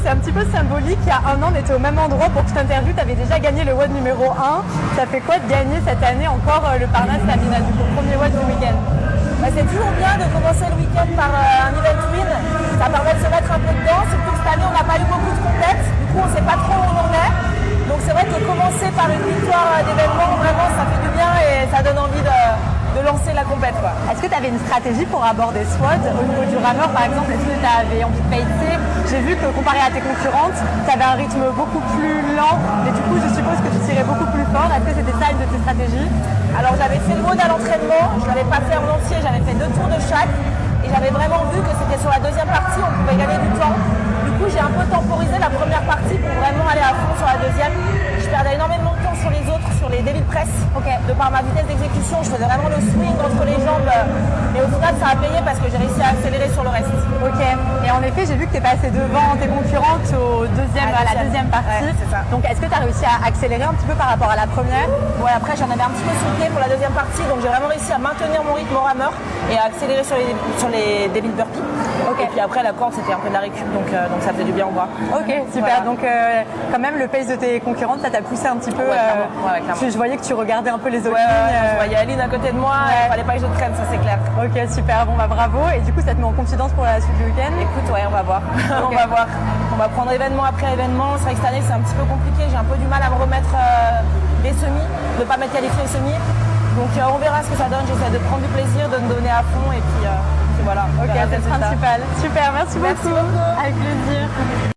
c'est un petit peu symbolique. Il y a un an, on était au même endroit pour cette interview. Tu avais déjà gagné le WOD numéro 1. Ça fait quoi de gagner cette année encore le Parnasse Stamina, du coup, premier WOD du week-end? C'est toujours bien de commencer le week-end par un event win. Ça permet de se mettre un peu dedans. Surtout que cette année, on n'a pas eu beaucoup de compètes. Du coup, on ne sait pas trop où on en est. Donc c'est vrai que commencer par une victoire d'événement, vraiment, ça fait du bien et ça donne envie de lancer la compète. Est-ce que tu avais une stratégie pour aborder ce WOD au niveau du rameur, par exemple? Est-ce que tu avais envie de pacer? J'ai vu que comparé à tes concurrentes, tu avais un rythme beaucoup plus lent, mais du coup, je suppose que tu tirais beaucoup plus fort. Est-ce que c'était ça une de tes stratégies? Alors j'avais fait le WOD à l'entraînement, je ne l'avais pas fait en entier, j'avais fait 2 tours de chaque et j'avais vraiment vu que c'était sur la deuxième partie, on pouvait gagner du temps. Du coup, j'ai un peu temporisé la première partie pour vraiment aller à fond sur la deuxième. Je perdais énormément de temps sur les autres, sur les dévis de presse. De par ma vitesse d'exécution, je faisais vraiment le swing entre les jambes. Mais au final, ça a payé parce que j'ai réussi à accélérer sur le reste. Ok. Et en effet, j'ai vu que tu es passé devant tes concurrentes à la deuxième partie. Ouais, c'est ça. Donc, est-ce que tu as réussi à accélérer un petit peu par rapport à la première? Ouais, après, j'en avais un petit peu soufflé pour la deuxième partie. Donc, j'ai vraiment réussi à maintenir mon rythme au rameur et à accélérer sur les dévis de burpee. Et puis après, la corde, c'était un peu de la récup. Donc ça faisait du bien au bras. Ok, super. Voilà. Donc, quand même, le pace de tes concurrentes, ça t'a poussé un petit peu. Clairement. Je voyais que tu regardais un peu les autres Ouais, lignes. je voyais Aline à côté de moi, il fallait pas que je traîne, ça c'est clair. Ok, super. Bon, bah bravo. Et du coup, ça te met en confidence pour la suite du week-end? Écoute, ouais, on va voir. On va voir. On va prendre événement après événement. C'est vrai que cette année, c'est un petit peu compliqué. J'ai un peu du mal à me remettre des semis, de ne pas m'être qualifié aux semis. Donc, on verra ce que ça donne. J'essaie de prendre du plaisir, de me donner à fond. Et puis voilà. Ok, c'est le principal. Super, merci beaucoup. Merci beaucoup. Avec plaisir.